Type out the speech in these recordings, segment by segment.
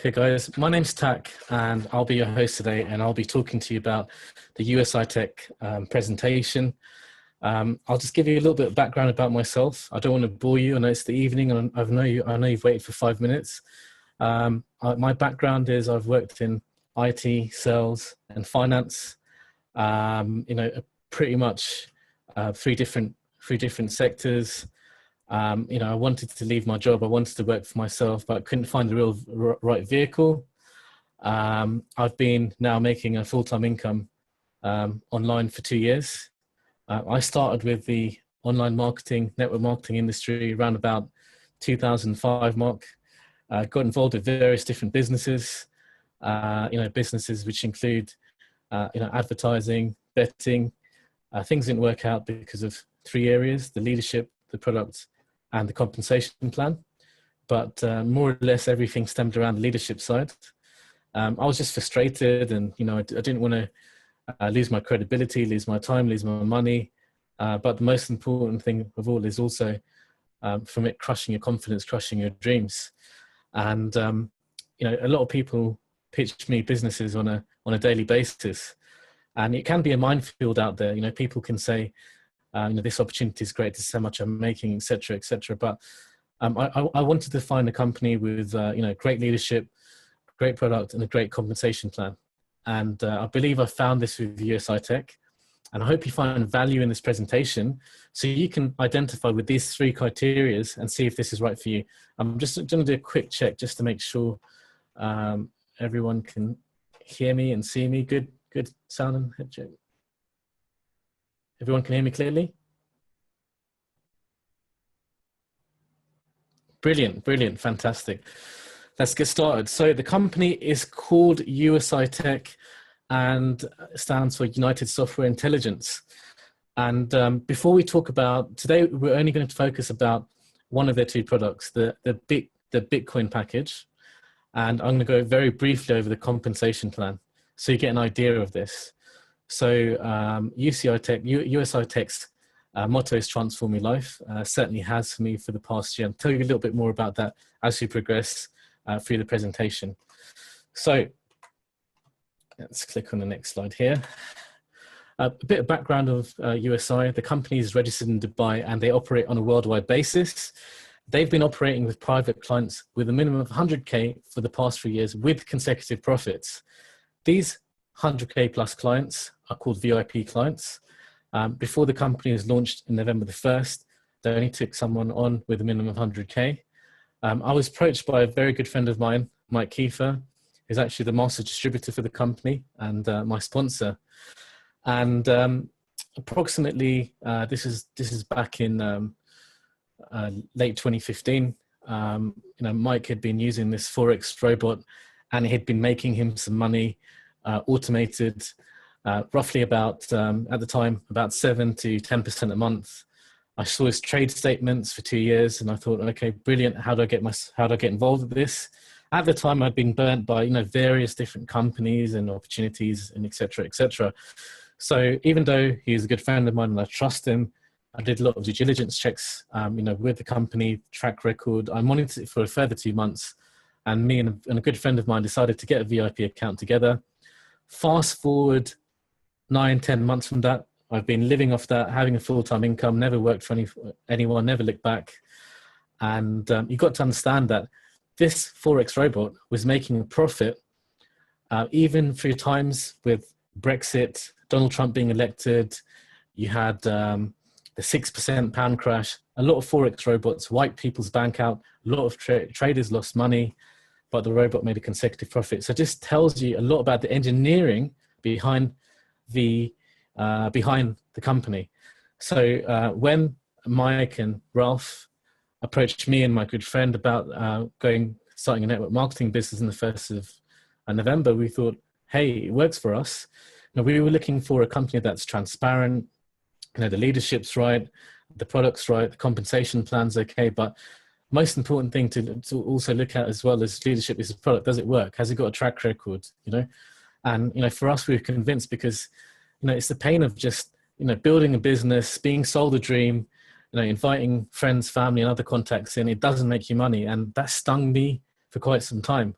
Okay guys, my name's Tak and I'll be your host today, and I'll be talking to you about the USI Tech presentation. I'll just give you a little bit of background about myself. I don't want to bore you. I know it's the evening and I know you've waited for 5 minutes. My background is I've worked in IT, sales and finance, pretty much three different sectors. I wanted to leave my job. I wanted to work for myself, but I couldn't find the right vehicle. I've been now making a full-time income online for 2 years. I started with the online marketing, network marketing industry around about 2005 mark. Got involved with various different businesses, businesses which include, advertising, betting. Things didn't work out because of three areas: the leadership, the product, and the compensation plan. But more or less everything stemmed around the leadership side. I was just frustrated, and I didn't want to lose my credibility, lose my time, lose my money. But the most important thing of all is also from it crushing your confidence, crushing your dreams. And a lot of people pitch me businesses on a daily basis, and it can be a minefield out there. People can say, this opportunity is great, to so much I'm making, etc., etc. But I wanted to find a company with great leadership, great product, and a great compensation plan. And I believe I found this with USI Tech. And I hope you find value in this presentation, so you can identify with these three criteria and see if this is right for you. I'm just going to do a quick check just to make sure everyone can hear me and see me. Good sound and head check. Everyone can hear me clearly? Brilliant, fantastic. Let's get started. So the company is called USI Tech and stands for United Software Intelligence. And before we talk about, today we're only going to focus about one of their two products, the Bitcoin package. And I'm going to go very briefly over the compensation plan, so you get an idea of this. So USI Tech's motto is transform your life. Certainly has for me for the past year. I'll tell you a little bit more about that as we progress through the presentation. So let's click on the next slide here. A bit of background of USI. The company is registered in Dubai and they operate on a worldwide basis. They've been operating with private clients with a minimum of 100K for the past 3 years with consecutive profits. These 100K plus clients are called VIP clients. Before the company was launched in November the 1st, they only took someone on with a minimum of 100K. I was approached by a very good friend of mine, Mike Kiefer, who's actually the master distributor for the company and my sponsor. And approximately, this is back in late 2015. Mike had been using this Forex robot and it had been making him some money, automated, roughly about, at the time, about 7 to 10% a month. I saw his trade statements for 2 years and I thought, okay, brilliant. How do I get involved with this? At the time, I'd been burnt by, various different companies and opportunities and et cetera, et cetera. So even though he's a good friend of mine and I trust him, I did a lot of due diligence checks, with the company, track record. I monitored it for a further 2 months, and me and a good friend of mine decided to get a VIP account together. Fast forward 9-10 months from that, I've been living off that, having a full-time income, never worked for anyone, never looked back. And you got to understand that this Forex robot was making a profit, even through times with Brexit, Donald Trump being elected. You had the 6% pound crash. A lot of Forex robots wiped people's bank out. A lot of traders lost money, but the robot made a consecutive profit. So it just tells you a lot about the engineering behind the company. So when Mike and Ralph approached me and my good friend about starting a network marketing business in the 1st of November, we thought, hey, it works for us. We were looking for a company that's transparent, the leadership's right, the product's right, the compensation plan's okay, but most important thing to also look at as well as leadership is the product. Does it work? Has it got a track record? And for us, we were convinced because it's the pain of just building a business, being sold a dream, inviting friends, family, and other contacts in. It doesn't make you money, and that stung me for quite some time.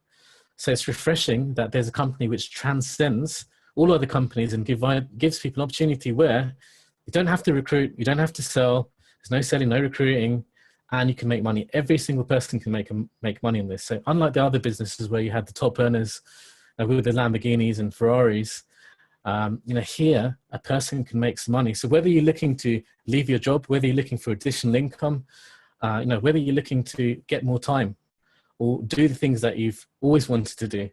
So it's refreshing that there's a company which transcends all other companies and gives people an opportunity where you don't have to recruit, you don't have to sell, there's no selling, no recruiting, and you can make money. Every single person can make money in this. So unlike the other businesses where you had the top earners with the Lamborghinis and Ferraris, here a person can make some money. So whether you're looking to leave your job, whether you're looking for additional income, whether you're looking to get more time or do the things that you've always wanted to do,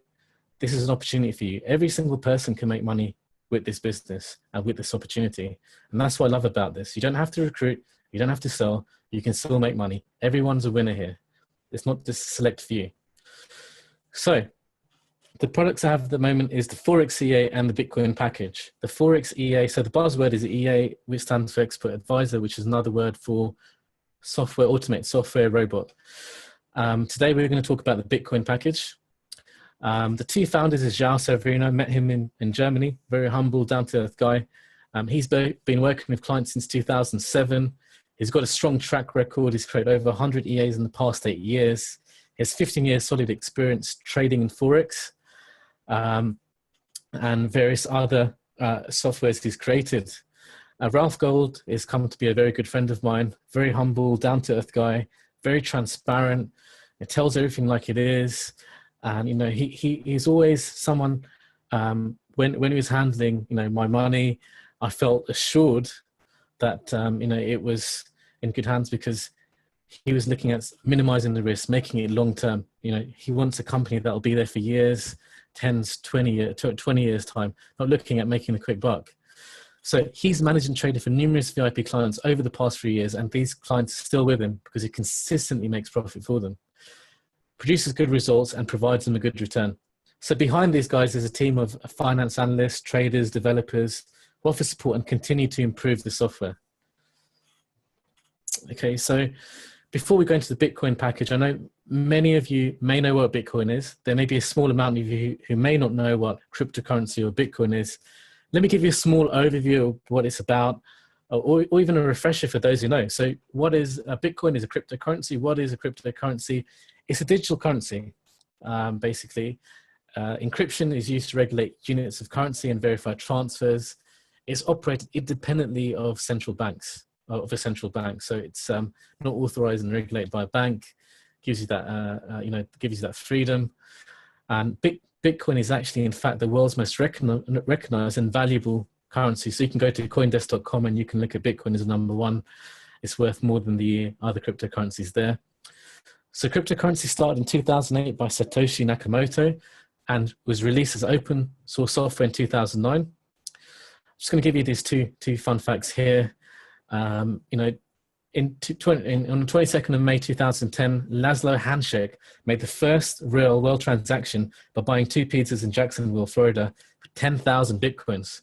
this is an opportunity for you. Every single person can make money with this business and with this opportunity. And that's what I love about this. You don't have to recruit, you don't have to sell, you can still make money. Everyone's a winner here. It's not just a select few. So the products I have at the moment is the Forex EA and the Bitcoin package. The Forex EA, so the buzzword is EA, which stands for Expert Advisor, which is another word for software, automate software robot. Today we're going to talk about the Bitcoin package. The two founders is João Severino. Met him in Germany, very humble, down-to-earth guy. He's been working with clients since 2007. He's got a strong track record. He's created over 100 EAs in the past 8 years. He has 15 years solid experience trading in Forex and various other softwares he's created. Ralph Gold has come to be a very good friend of mine, very humble, down-to-earth guy, very transparent. It tells everything like it is. And, he's always someone, when he was handling, my money, I felt assured that, it was in good hands because he was looking at minimizing the risk, making it long-term. He wants a company that will be there for years, 10, 20 years time, not looking at making a quick buck. So he's managed and traded for numerous VIP clients over the past 3 years, and these clients are still with him because he consistently makes profit for them, produces good results, and provides them a good return. So behind these guys is a team of finance analysts, traders, developers who offer support and continue to improve the software. Okay, so before we go into the Bitcoin package, I know many of you may know what Bitcoin is. There may be a small amount of you who may not know what cryptocurrency or Bitcoin is. Let me give you a small overview of what it's about, or even a refresher for those who know. So what is Bitcoin? Is a cryptocurrency. What is a cryptocurrency? It's a digital currency, basically. Encryption is used to regulate units of currency and verify transfers. It's operated independently of central banks, of a central bank. So it's not authorized and regulated by a bank. Gives you that, gives you that freedom. And Bitcoin is actually, in fact, the world's most recognized and valuable currency. So you can go to coindesk.com and you can look at Bitcoin as number one. It's worth more than the other cryptocurrencies there. So cryptocurrency started in 2008 by Satoshi Nakamoto and was released as open source software in 2009. I'm just going to give you these two fun facts here. On the 22nd of May 2010, Laszlo Hanschek made the first real world transaction by buying 2 pizzas in Jacksonville, Florida, for 10,000 Bitcoins.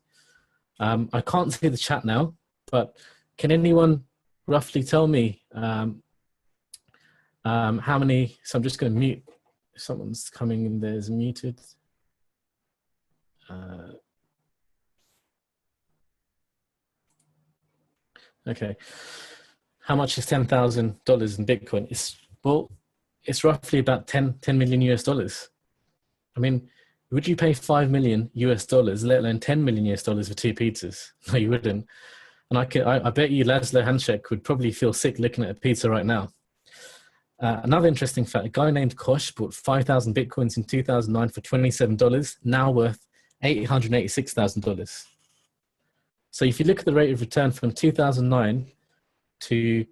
I can't see the chat now, but can anyone roughly tell me how many? So I'm just going to mute. If someone's coming in there is muted. Okay. How much is $10,000 in Bitcoin? It's roughly about 10 million US dollars. I mean, would you pay $5 million US dollars, let alone 10 million US dollars for 2 pizzas? No, you wouldn't. And I bet you Laszlo Hanschek would probably feel sick looking at a pizza right now. Another interesting fact, a guy named Kosh bought 5,000 Bitcoins in 2009 for $27, now worth $886,000. So if you look at the rate of return from 2009 to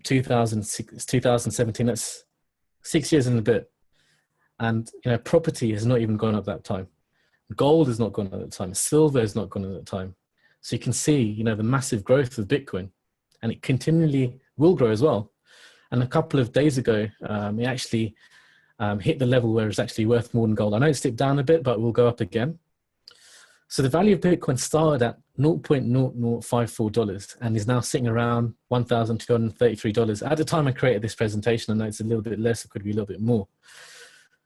2017, that's 6 years and a bit. And property has not even gone up that time. Gold has not gone up that time. Silver has not gone up that time. So you can see, the massive growth of Bitcoin, and it continually will grow as well. And a couple of days ago, it actually hit the level where it's actually worth more than gold. I know it's dipped down a bit, but it will go up again. So the value of Bitcoin started at $0.0054 and is now sitting around $1,233. At the time I created this presentation, I know it's a little bit less, it could be a little bit more.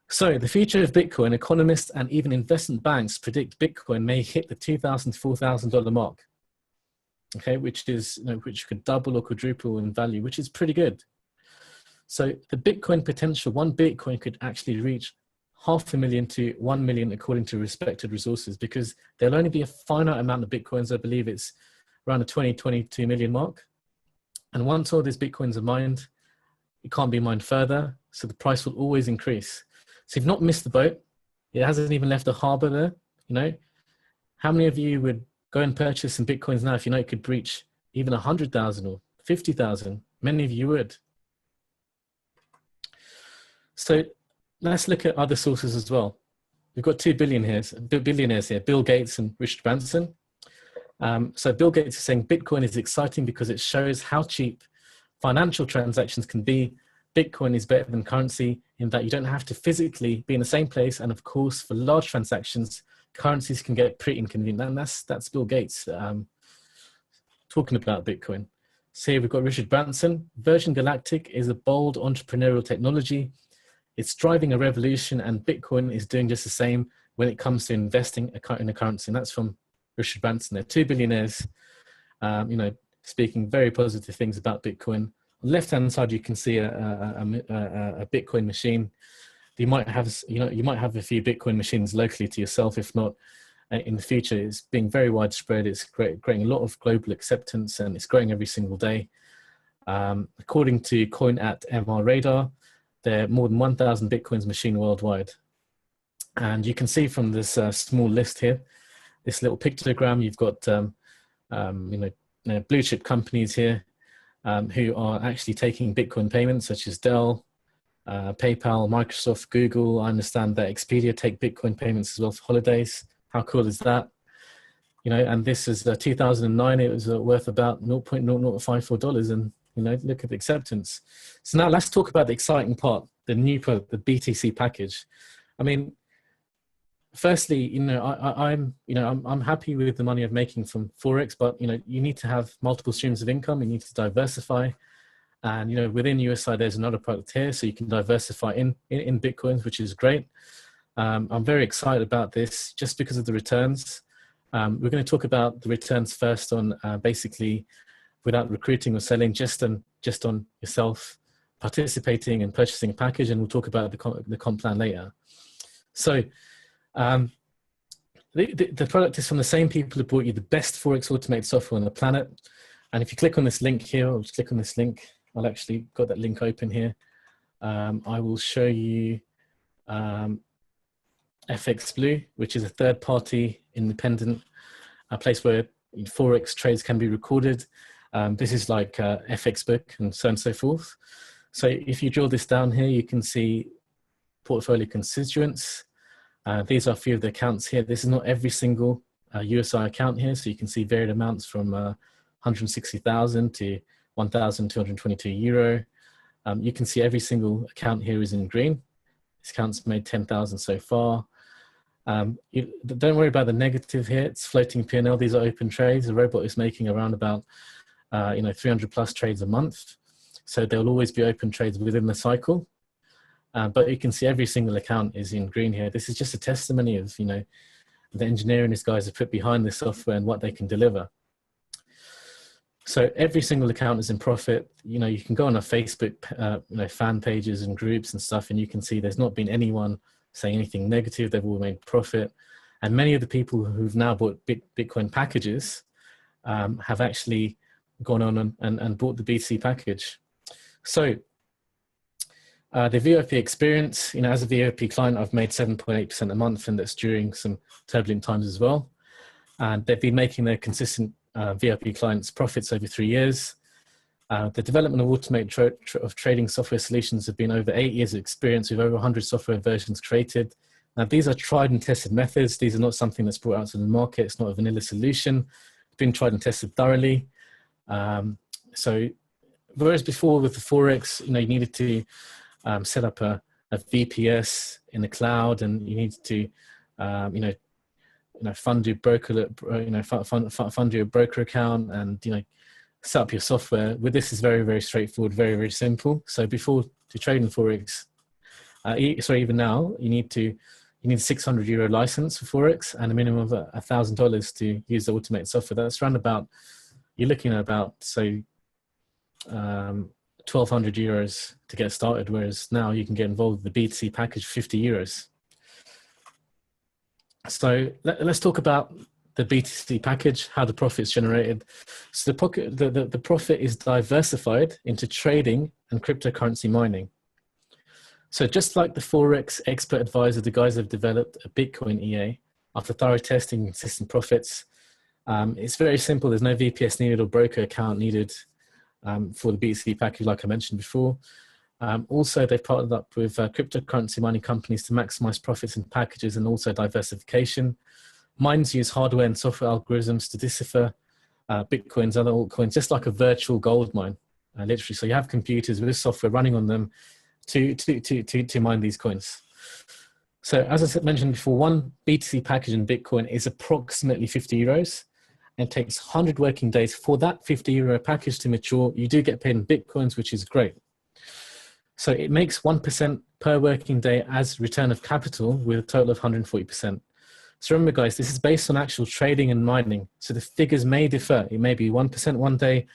So the future of Bitcoin, economists and even investment banks predict Bitcoin may hit the $2,000 to $4,000 mark. Okay, which is, which could double or quadruple in value, which is pretty good. So the Bitcoin potential, one Bitcoin could actually reach 500,000 to 1 million according to respected resources, because there'll only be a finite amount of Bitcoins. I believe it's around the 22 million mark. And once all these Bitcoins are mined, it can't be mined further. So the price will always increase. So you've not missed the boat. It hasn't even left a harbor there. You know, how many of you would go and purchase some Bitcoins now if you know it could breach even 100,000 or 50,000? Many of you would. So let's look at other sources as well. We've got two billionaires here, Bill Gates and Richard Branson. So Bill Gates is saying Bitcoin is exciting because it shows how cheap financial transactions can be. Bitcoin is better than currency in that you don't have to physically be in the same place. And of course, for large transactions, currencies can get pretty inconvenient. And that's Bill Gates talking about Bitcoin. So here we've got Richard Branson. Virgin Galactic is a bold entrepreneurial technology. It's driving a revolution, and Bitcoin is doing just the same when it comes to investing in a currency. And that's from Richard Branson. They're two billionaires, you know, speaking very positive things about Bitcoin. On the left-hand side, you can see a Bitcoin machine. You might have a few Bitcoin machines locally to yourself. If not, in the future, it's being very widespread. It's creating a lot of global acceptance, and it's growing every single day. According to Coin@MR Radar, there are more than 1,000 Bitcoins machined worldwide. And you can see from this small list here, this little pictogram, you've got blue chip companies here who are actually taking Bitcoin payments, such as Dell, PayPal, Microsoft, Google. I understand that Expedia take Bitcoin payments as well for holidays. How cool is that? You know, and this is 2009. It was worth about $0.0054, and you know, look at the acceptance. So now let's talk about the exciting part, the new product, the BTC package. I mean, firstly, you know, I'm happy with the money I'm making from Forex, but you know, you need to have multiple streams of income. You need to diversify, and you know, within USI, there's another product here, so you can diversify in Bitcoins, which is great. I'm very excited about this just because of the returns. We're going to talk about the returns first on basically without recruiting or selling, just on yourself participating and purchasing a package, and we'll talk about the comp plan later. So the product is from the same people who brought you the best Forex automated software on the planet. And if you click on this link here, I'll just click on this link. I'll actually got that link open here. I will show you FX Blue, which is a third-party independent place where Forex trades can be recorded. This is like FX Book and so on and so forth. So if you drill this down here, you can see portfolio constituents. These are a few of the accounts here. This is not every single USI account here, so you can see varied amounts from 160,000 to 1,222 euro. You can see every single account here is in green. This account's made 10,000 so far. Don't worry about the negative here. It's floating P&L. These are open trades. The robot is making around about 300 plus trades a month. So there will always be open trades within the cycle. But you can see every single account is in green here. This is just a testimony of, you know, the engineering these guys have put behind this software and what they can deliver. So every single account is in profit. You know, you can go on our Facebook, fan pages and groups and stuff, and you can see there's not been anyone saying anything negative. They've all made profit. And many of the people who've now bought Bitcoin packages have actually gone on and bought the BTC package. So the VOP experience, you know, as a VOP client, I've made 7.8% a month, and that's during some turbulent times as well. And they've been making their consistent VOP clients profits over 3 years. The development of automated trading software solutions have been over 8 years of experience with over 100 software versions created. Now, these are tried and tested methods. These are not something that's brought out to the market. It's not a vanilla solution. It's been tried and tested thoroughly. So whereas before with the Forex, you know, you needed to set up a VPS in the cloud, and you need to, fund your broker, fund your broker account, and set up your software. With this, is very, very straightforward, very, very simple. So before to trade in Forex, even now, you need a 600 euro license for Forex and a minimum of $1,000 to use the automated software. That's around about, you're looking at about, so 1,200 euros to get started, whereas now you can get involved with the BTC package for 50 euros. So let's talk about the BTC package, how the profit is generated. So the profit is diversified into trading and cryptocurrency mining. So just like the Forex expert advisor, the guys have developed a Bitcoin EA after thorough testing and consistent profits. It's very simple. There's no VPS needed or broker account needed for the BTC package, like I mentioned before. Also, they've partnered up with cryptocurrency mining companies to maximize profits in packages and also diversification. Mines use hardware and software algorithms to decipher Bitcoins, other altcoins, just like a virtual gold mine, literally. So you have computers with software running on them to mine these coins. So as I mentioned before, one BTC package in Bitcoin is approximately 50 euros and it takes 100 working days for that 50 euro package to mature. You do get paid in Bitcoins, which is great. So it makes 1% per working day as return of capital with a total of 140%. So remember guys, this is based on actual trading and mining. So the figures may differ. It may be 1% one day, it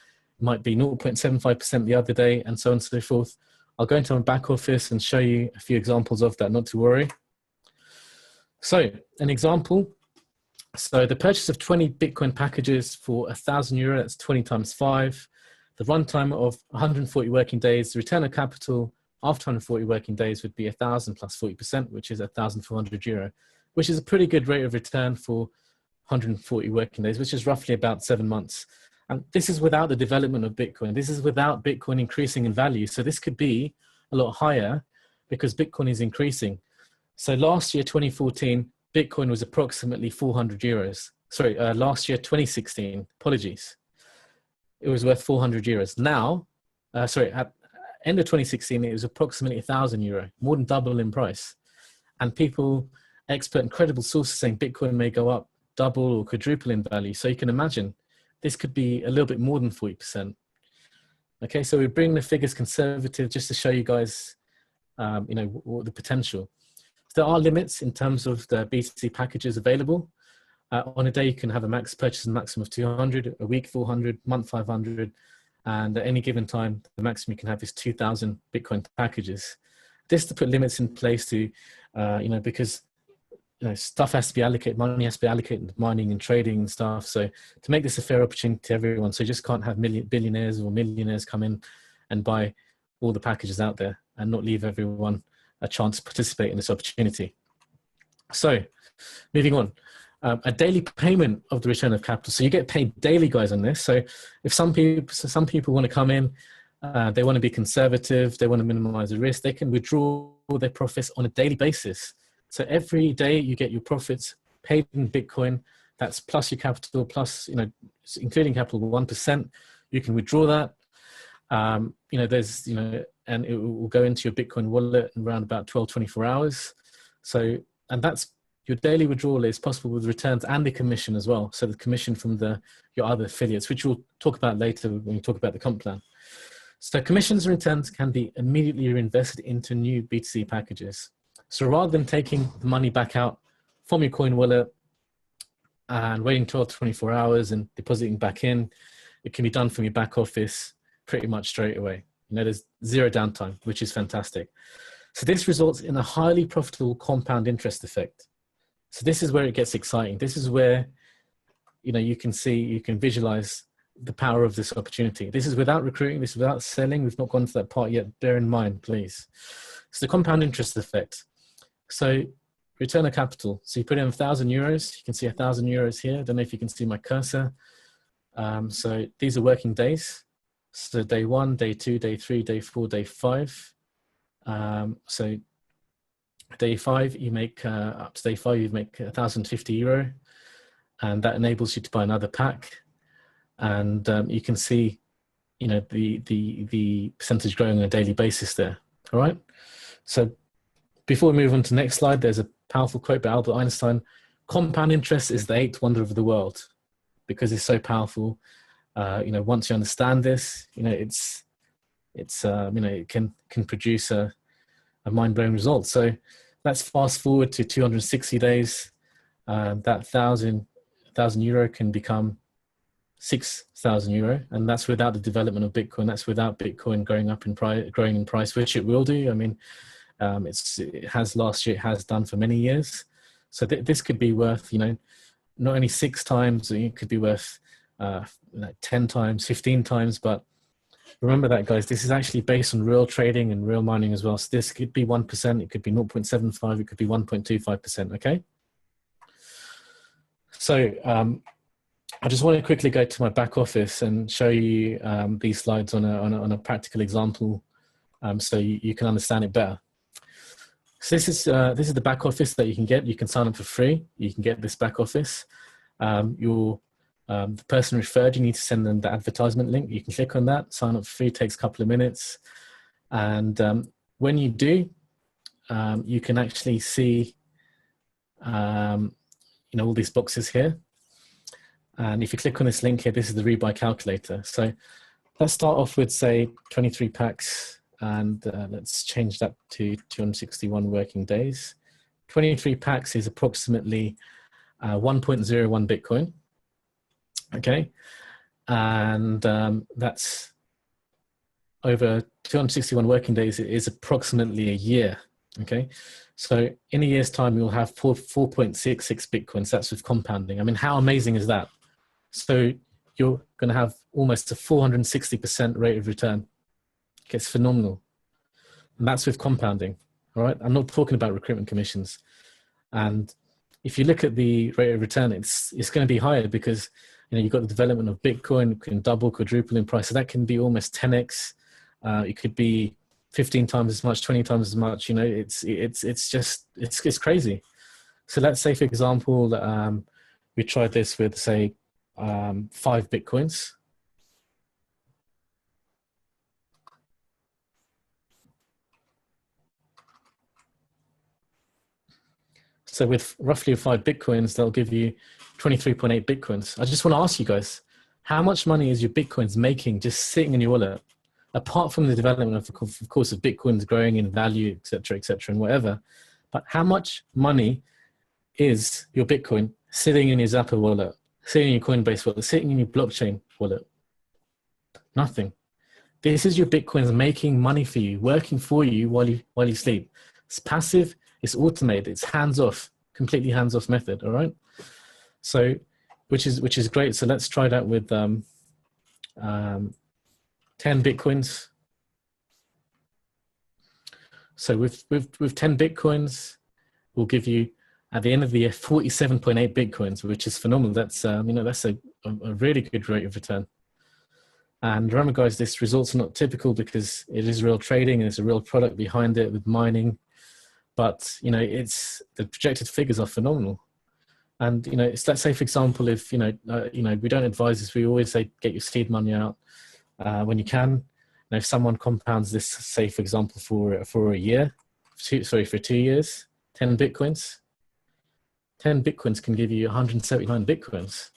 might be 0.75% the other day, and so on and so forth. I'll go into my back office and show you a few examples of that, not to worry. So an example, so the purchase of 20 Bitcoin packages for €1,000, that's 20 times 5. The runtime of 140 working days, the return of capital after 140 working days would be 1,000 plus 40%, which is €1,400, which is a pretty good rate of return for 140 working days, which is roughly about 7 months. And this is without the development of Bitcoin. This is without Bitcoin increasing in value. So this could be a lot higher because Bitcoin is increasing. So last year, 2014, Bitcoin was approximately €400. Sorry, last year, 2016, apologies. It was worth €400. Now, at end of 2016, it was approximately €1,000, more than double in price. And people, expert and credible sources saying Bitcoin may go up double or quadruple in value. So you can imagine this could be a little bit more than 40%. Okay, so we bring the figures conservative just to show you guys, what the potential. So there are limits in terms of the BTC packages available. On a day, you can have a max purchase and maximum of 200, a week 400, month 500, and at any given time, the maximum you can have is 2,000 Bitcoin packages. This to put limits in place to, because stuff has to be allocated, money has to be allocated to mining and trading and stuff. So to make this a fair opportunity to everyone, so you just can't have billionaires or millionaires come in and buy all the packages out there and not leave everyone a chance to participate in this opportunity. So moving on, a daily payment of the return of capital. So you get paid daily, guys, on this. So if some people want to come in, they want to be conservative, they want to minimize the risk, they can withdraw their profits on a daily basis. So every day you get your profits paid in Bitcoin. That's plus your capital, plus, including capital 1%. You can withdraw that. And it will go into your Bitcoin wallet in around about 12, 24 hours. So, and that's your daily withdrawal is possible with returns and the commission as well. So the commission from your other affiliates, which we'll talk about later when we talk about the comp plan. So commissions and returns can be immediately reinvested into new BTC packages. So rather than taking the money back out from your coin wallet and waiting 12 to 24 hours and depositing back in, it can be done from your back office pretty much straight away. There's zero downtime, which is fantastic. So this results in a highly profitable compound interest effect. So this is where it gets exciting. This is where, you can visualize the power of this opportunity. This is without recruiting, this is without selling. We've not gone to that part yet. Bear in mind, please. So the compound interest effect. So return of capital. So you put in €1,000. You can see €1,000 here. I don't know if you can see my cursor. So these are working days. So day 1, day 2, day 3, day 4, day 5. So day 5, you make up to day 5, you make €1,050, and that enables you to buy another pack. And you can see, the percentage growing on a daily basis there. All right. So before we move on to the next slide, there's a powerful quote by Albert Einstein: "Compound interest is the 8th wonder of the world," because it's so powerful. Once you understand this, it can produce a mind-blowing result. So let's fast forward to 260 days. That €1,000 can become €6,000, and that's without the development of Bitcoin. That's without Bitcoin growing in price, which it will do. I mean, it has last year, it has done for many years. So this could be worth, not only 6 times, it could be worth 10 times, 15 times. But remember that, guys, this is actually based on real trading and real mining as well. So this could be 1%, it could be 0.75, it could be 1.25%, okay? So I just want to quickly go to my back office and show you these slides on a practical example, so you can understand it better. So this is the back office that you can get. You can sign up for free. You can get this back office. The person referred, you need to send them the advertisement link. You can click on that, sign up for free, takes a couple of minutes. And when you do, you can actually see all these boxes here. And if you click on this link here, this is the rebuy calculator. So let's start off with, say, 23 packs, and let's change that to 261 working days. 23 packs is approximately 1.01 Bitcoin. Okay, and that's over 261 working days. It is approximately a year. Okay, so in a year's time, you'll have 4.66 Bitcoins. That's with compounding. I mean, how amazing is that? So you're going to have almost a 460% rate of return. It's phenomenal. And that's with compounding. All right, I'm not talking about recruitment commissions. And if you look at the rate of return, it's going to be higher because you've got the development of Bitcoin, can double, quadruple in price. So that can be almost 10x. It could be 15 times as much, 20 times as much. It's crazy. So let's say, for example, we tried this with, say, 5 Bitcoins. So with roughly 5 Bitcoins, they'll give you 23.8 Bitcoins. I just want to ask you guys, how much money is your Bitcoins making just sitting in your wallet? Apart from the development of course, of Bitcoins growing in value, et cetera, and whatever. But how much money is your Bitcoin sitting in your Zapper wallet, sitting in your Coinbase wallet, sitting in your blockchain wallet? Nothing. This is your Bitcoins making money for you, working for you while you sleep. It's passive, it's automated, it's hands-off, completely hands-off method, all right? So, which is great. So let's try that with 10 Bitcoins. So with 10 Bitcoins, we'll give you, at the end of the year, 47.8 Bitcoins, which is phenomenal. That's, that's a really good rate of return. And remember, guys, this results are not typical because it is real trading and there's a real product behind it with mining. But, it's, the projected figures are phenomenal. And, let's say, for example, if, we don't advise this, we always say, get your seed money out when you can. Now, if someone compounds this, say, for example, for a year, for 2 years, 10 Bitcoins, 10 Bitcoins can give you 179 Bitcoins.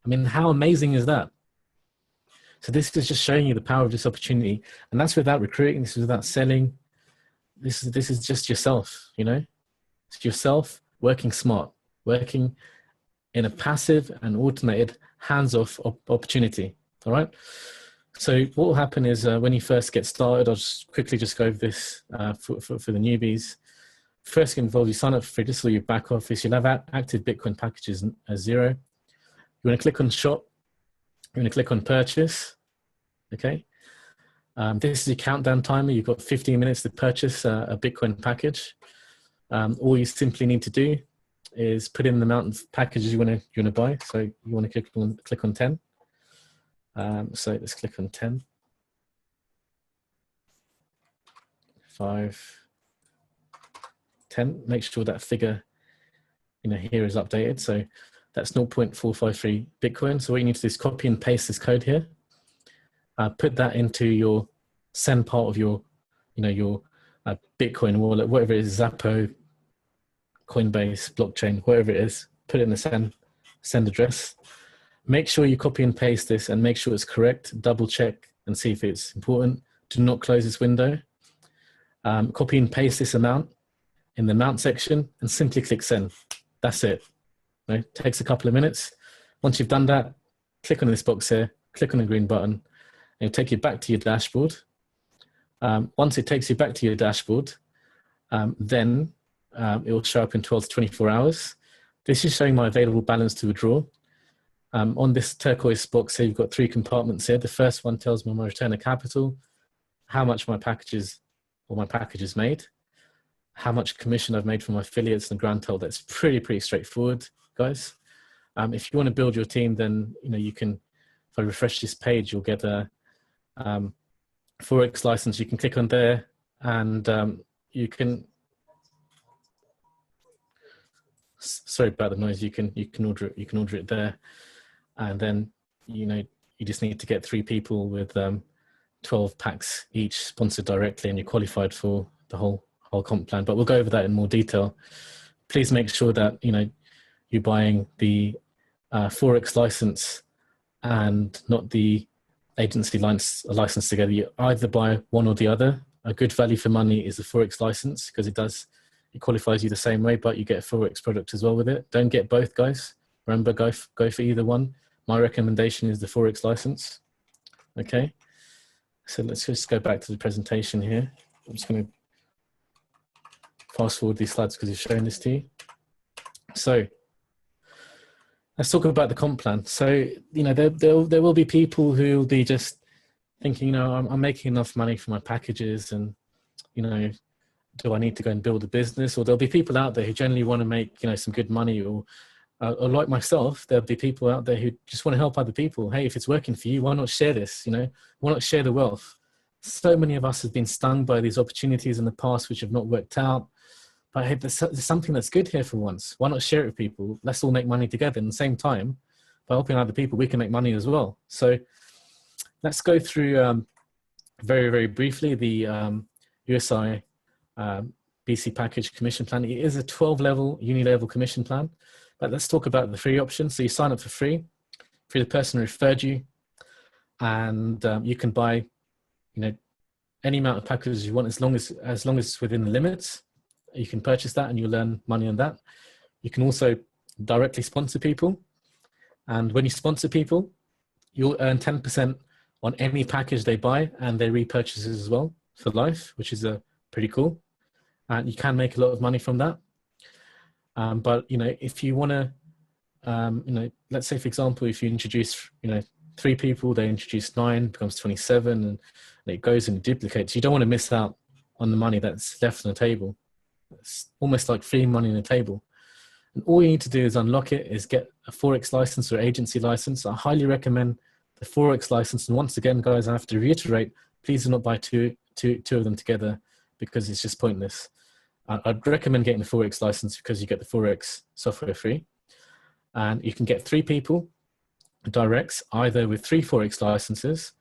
I mean, how amazing is that? So this is just showing you the power of this opportunity. And that's without recruiting, this is without selling. This is just yourself, It's yourself working smart, working in a passive and automated hands-off opportunity, all right? So what will happen is when you first get started, I'll just quickly go over this for the newbies. First get involved, you sign up for free, this is your back office. You'll have active Bitcoin packages as 0. You want to click on shop. You're going to click on purchase, okay? This is your countdown timer. You've got 15 minutes to purchase a Bitcoin package. All you simply need to do is put in the amount of packages you want to buy. So you want to click on 10. So let's click on 10. 5, 10. Make sure that figure here is updated. So that's 0.453 Bitcoin. So what you need to do is copy and paste this code here. Put that into your send part of your, your Bitcoin wallet, whatever it is, Zappo, Coinbase, blockchain, whatever it is. Put it in the send address. Make sure you copy and paste this and make sure it's correct. Double check and see if it's important. Do not close this window. Copy and paste this amount in the amount section and simply click send. That's it. It takes a couple of minutes. Once you've done that, click on this box here, click on the green button, and it'll take you back to your dashboard. Once it takes you back to your dashboard, then it will show up in 12 to 24 hours. This is showing my available balance to withdraw. On this turquoise box here, you've got 3 compartments here. The first one tells me my return of capital, how much my package made, how much commission I've made from my affiliates and grand total. That's pretty straightforward, guys. If you want to build your team, then you can, if I refresh this page, you'll get a Forex license. You can click on there, and you can, sorry about the noise, you can order it there, and then you just need to get 3 people with 12 packs each sponsored directly, and you're qualified for the whole comp plan. But we'll go over that in more detail. Please make sure that you're buying the Forex license and not the agency license together. You either buy one or the other. A good value for money is the Forex license, because it qualifies you the same way, but you get a Forex product as well with it. Don't get both, guys. Remember, go for either one. My recommendation is the Forex license. Okay, so let's just go back to the presentation here. I'm just going to fast forward these slides because he's showing this to you. So let's talk about the comp plan. So there will be people who will be just thinking, I'm making enough money for my packages, and do I need to go and build a business? Or there'll be people out there who generally want to make some good money, or like myself, there'll be people out there who just want to help other people. Hey, if it's working for you, why not share this? Why not share the wealth? So many of us have been stung by these opportunities in the past which have not worked out. But hey, there's something that's good here for once. Why not share it with people? Let's all make money together. In the same time, by helping other people, we can make money as well. So let's go through very briefly the USI BC package commission plan. It is a 12-level, uni-level commission plan. But let's talk about the free option. So you sign up for free the person who referred you, and you can buy any amount of packages you want, as long as it's within the limits. You can purchase that and you'll earn money on that. You can also directly sponsor people, and when you sponsor people, you'll earn 10% on any package they buy and they repurchase as well for life, which is pretty cool, and you can make a lot of money from that. But if you want to, let's say for example, if you introduce 3 people, they introduce 9, becomes 27, and it goes and duplicates. You don't want to miss out on the money that's left on the table. It's almost like free money on the table. And all you need to do is unlock it, is get a Forex license or agency license. I highly recommend the Forex license. And once again, guys, I have to reiterate, please do not buy two of them together, because it's just pointless. I'd recommend getting the Forex license because you get the Forex software free. And you can get 3 people directs, either with 3 Forex licenses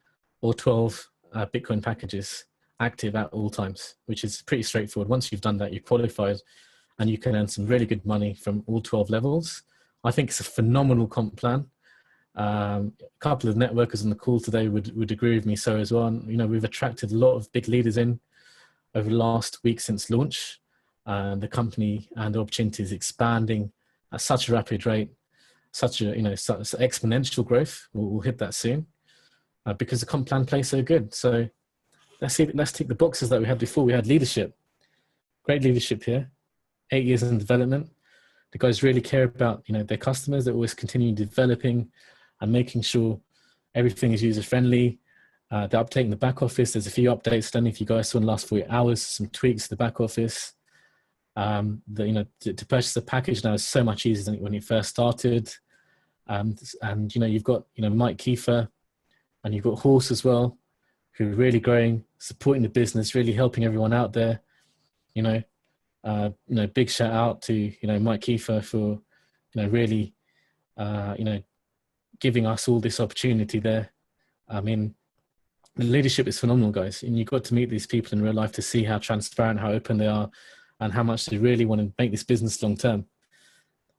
or 12 Bitcoin packages active at all times, which is pretty straightforward. Once you've done that, you're qualified and you can earn some really good money from all 12 levels. I think it's a phenomenal comp plan. A couple of networkers on the call today would agree with me so as well. And, we've attracted a lot of big leaders in over the last week since launch. The company and the opportunity is expanding at such a rapid rate, such exponential growth. We'll hit that soon because the comp plan plays so good. So let's tick the boxes that we had before. We had leadership, great leadership here, 8 years in development. The guys really care about their customers. They're always continuing developing and making sure everything is user friendly. They're updating the back office. There's a few updates. I don't know if you guys saw in the last 48 hours, some tweaks to the back office. To purchase a package now is so much easier than when you first started. And you've got Mike Kiefer, and you've got Horse as well, who are really growing, supporting the business, really helping everyone out there. Big shout out to Mike Kiefer for really giving us all this opportunity there. I mean, the leadership is phenomenal, guys, and you've got to meet these people in real life to see how transparent, how open they are, and how much they really want to make this business long term.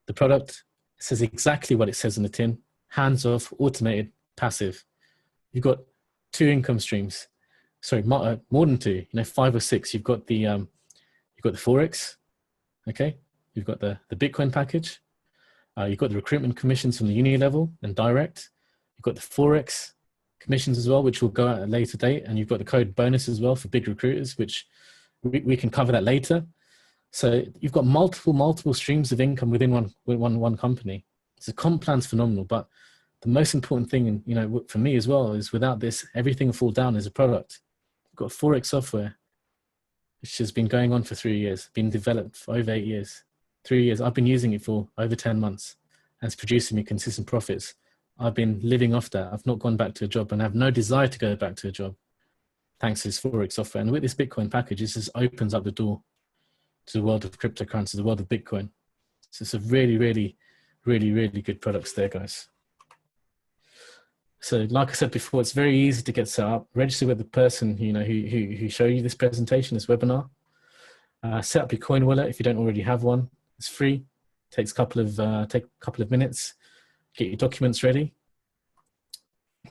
The product says exactly what it says on the tin: hands off, automated, passive. You've got 2 income streams. Sorry, more than 2. 5 or 6. You've got the Forex, okay. You've got the Bitcoin package. You've got the recruitment commissions from the uni level and direct. You've got the Forex commissions as well, which will go out at a later date, and you've got the code bonus as well for big recruiters, which we can cover that later. So you've got multiple streams of income within one company. So the comp plan's phenomenal, but the most important thing, you know, for me as well, is without this, everything will fall down as a product. We've got Forex software, which has been going on for 3 years, been developed for over 8 years. 3 years, I've been using it for over 10 months, and it's producing me consistent profits. I've been living off that. I've not gone back to a job and have no desire to go back to a job, thanks to this Forex software. And with this Bitcoin package, this just opens up the door to the world of cryptocurrency, the world of Bitcoin. So it's a really good products there, guys. So like I said before, it's very easy to get set up. Register with the person who showed you this presentation, this webinar. Set up your coin wallet if you don't already have one. It's free. Takes a couple of minutes. Get your documents ready.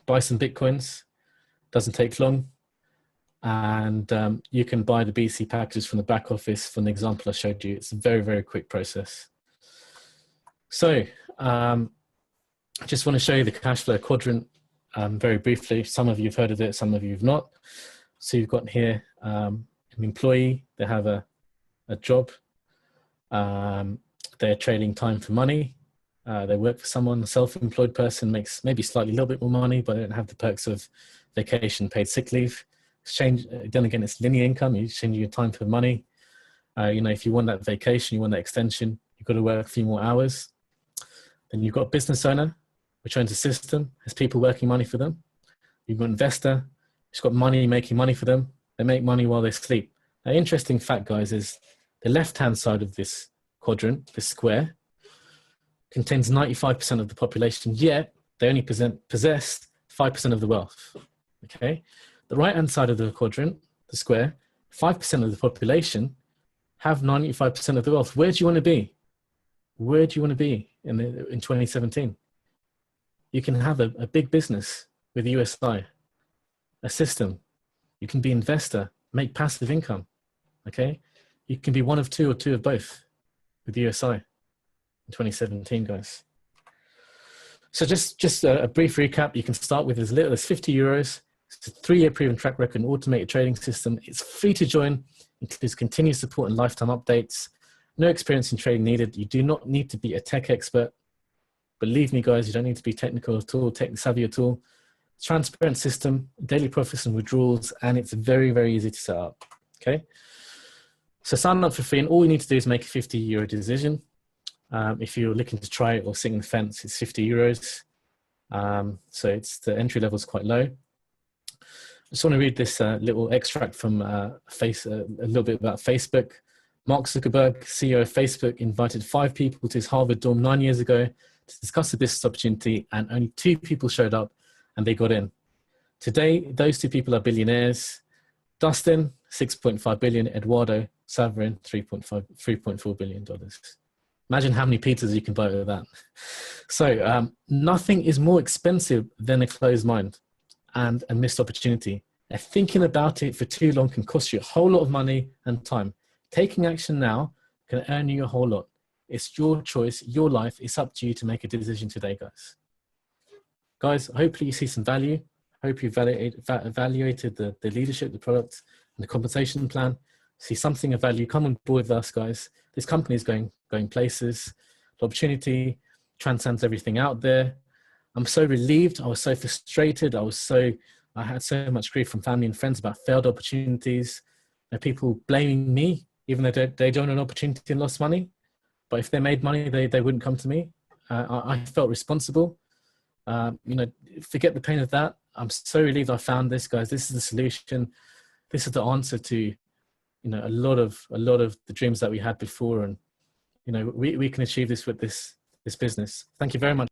Buy some Bitcoins. Doesn't take long. And you can buy the BC packages from the back office from the example I showed you. It's a very quick process. So I just want to show you the cash flow quadrant very briefly. Some of you have heard of it, some of you have not. So you've got here an employee. They have a job. They're trading time for money. They work for someone. A self-employed person makes maybe slightly a little bit more money, but they don't have the perks of vacation, paid sick leave. Then again, it's linear income. You're changing your time for money. You know, if you want that vacation, you want that extension, you've got to work a few more hours. Then you've got a business owner, which owns a system, has people working money for them. You've got an investor, who's got money making money for them. They make money while they sleep. Now, interesting fact, guys, is the left-hand side of this quadrant, this square, contains 95% of the population, yet they only possess 5% of the wealth, okay? The right-hand side of the quadrant, the square, 5% of the population have 95% of the wealth. Where do you want to be? Where do you want to be in 2017? You can have a big business with USI, a system. You can be an investor, make passive income, okay? You can be one of two or two of both with USI in 2017, guys. So just a brief recap. You can start with as little as 50 euros. It's a 3-year proven track record, an automated trading system. It's free to join, includes continuous support and lifetime updates. No experience in trading needed. You do not need to be a tech expert. Believe me, guys, you don't need to be technical at all, tech savvy at all. Transparent system, daily profits and withdrawals, and it's very easy to set up, okay? So sign up for free, and all you need to do is make a 50 euro decision. If you're looking to try it or sit on the fence, it's 50 euros. So the entry level is quite low. I just want to read this little extract from a little bit about Facebook. Mark Zuckerberg, CEO of Facebook, invited 5 people to his Harvard dorm 9 years ago to discuss the business opportunity, and only 2 people showed up and they got in. Today, those 2 people are billionaires. Dustin, $6.5 billion, Eduardo Saverin, $3.4 billion. Imagine how many pizzas you can buy with that. So nothing is more expensive than a closed mind and a missed opportunity. And thinking about it for too long can cost you a whole lot of money and time. Taking action now can earn you a whole lot. It's your choice, your life. It's up to you to make a decision today, guys. Guys, hopefully you see some value. Hope you evaluated the leadership, the product, and the compensation plan. See something of value. Come on board with us, guys. This company is going places. The opportunity transcends everything out there. I'm so relieved. I was so frustrated. I had so much grief from family and friends about failed opportunities. There are people blaming me, even though they don't have an opportunity and lost money. But if they made money, they wouldn't come to me. I felt responsible. You know, forget the pain of that. I'm so relieved I found this, guys. This is the solution. This is the answer to, you know, a lot of the dreams that we had before. And, you know, we can achieve this with this business. Thank you very much.